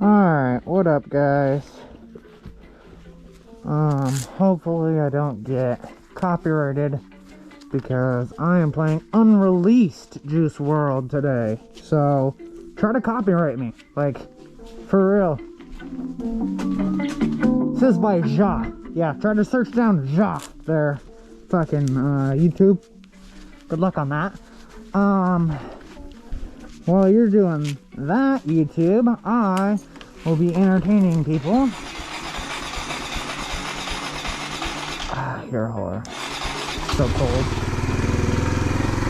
Alright, what up guys? Hopefully I don't get copyrighted because I am playing unreleased Juice WRLD today. So, try to copyright me, like, for real. This is by Ja. Yeah, try to search down Ja there, fucking, YouTube. Good luck on that. While you're doing that, YouTube, I will be entertaining people. You're a whore. So cold.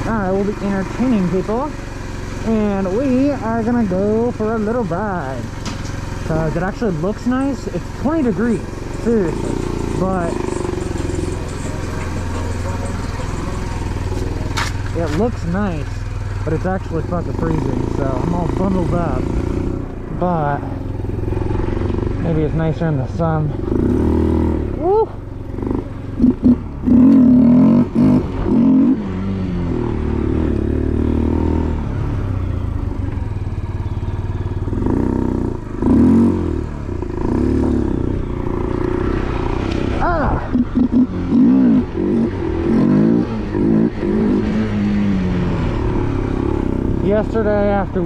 I will be entertaining people, and we are gonna go for a little ride. Cause it actually looks nice. It's 20 degrees, seriously, but it looks nice. But it's actually fucking freezing, so I'm all bundled up. But maybe it's nicer in the sun. Woo! Ah! Yesterday, after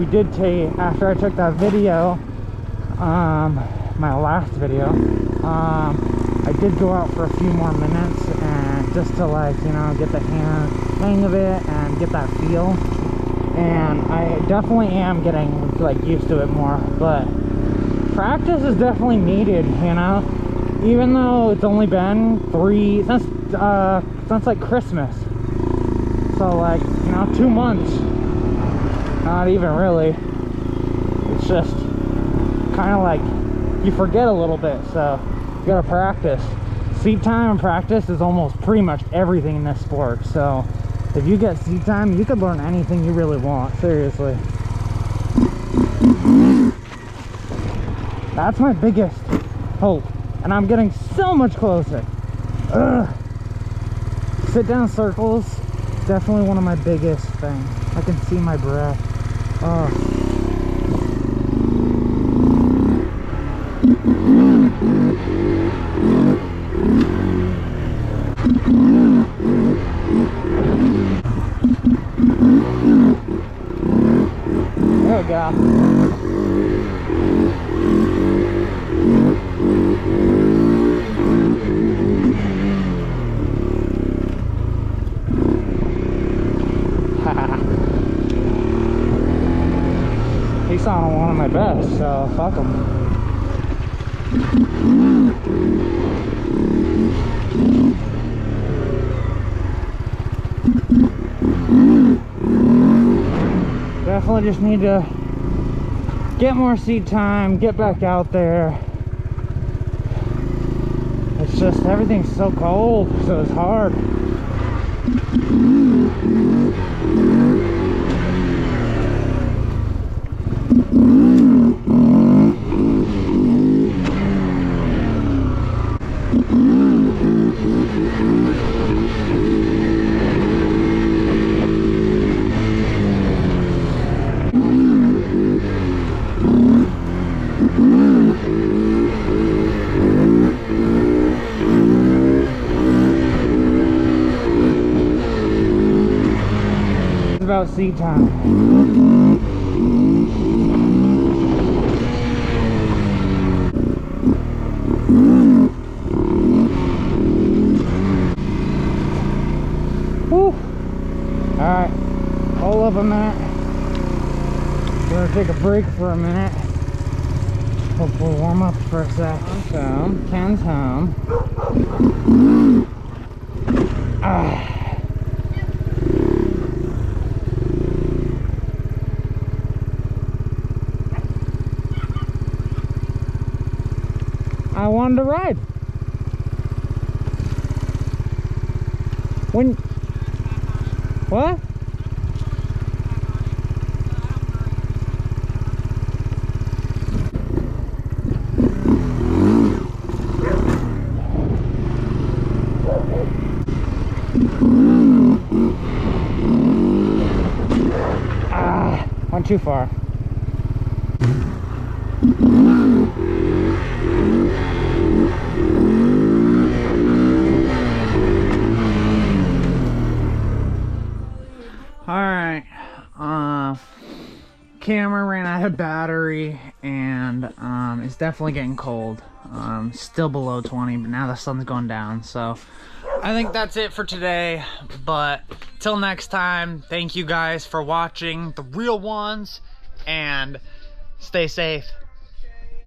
I took that video, my last video, I did go out for a few more minutes and just to, like, you know, get the hang of it and get that feel. And I definitely am getting, like, used to it more, but practice is definitely needed, you know, even though it's only been since like Christmas. So, like, you know, 2 months. Not even really. It's just kind of like you forget a little bit, so you gotta practice. Seat time and practice is almost pretty much everything in this sport. So if you get seat time, you could learn anything you really want, seriously. That's my biggest hope, and I'm getting so much closer. Ugh. Sit down circles, definitely one of my biggest things. I can see my breath. Oh. There we go. He's on one of my best, so fuck him. Definitely just need to get more seat time, get back out there. It's just everything's so cold, so it's hard. About seat time. Woo! Alright, hold up a minute. We're gonna take a break for a minute. Hopefully warm up for a sec. Ken's home. I wanted to ride. When? What? Went too far. Camera ran out of battery, and it's definitely getting cold. Still below 20, but now the sun's going down. So I think that's it for today, but till next time, thank you guys for watching, the real ones, and stay safe.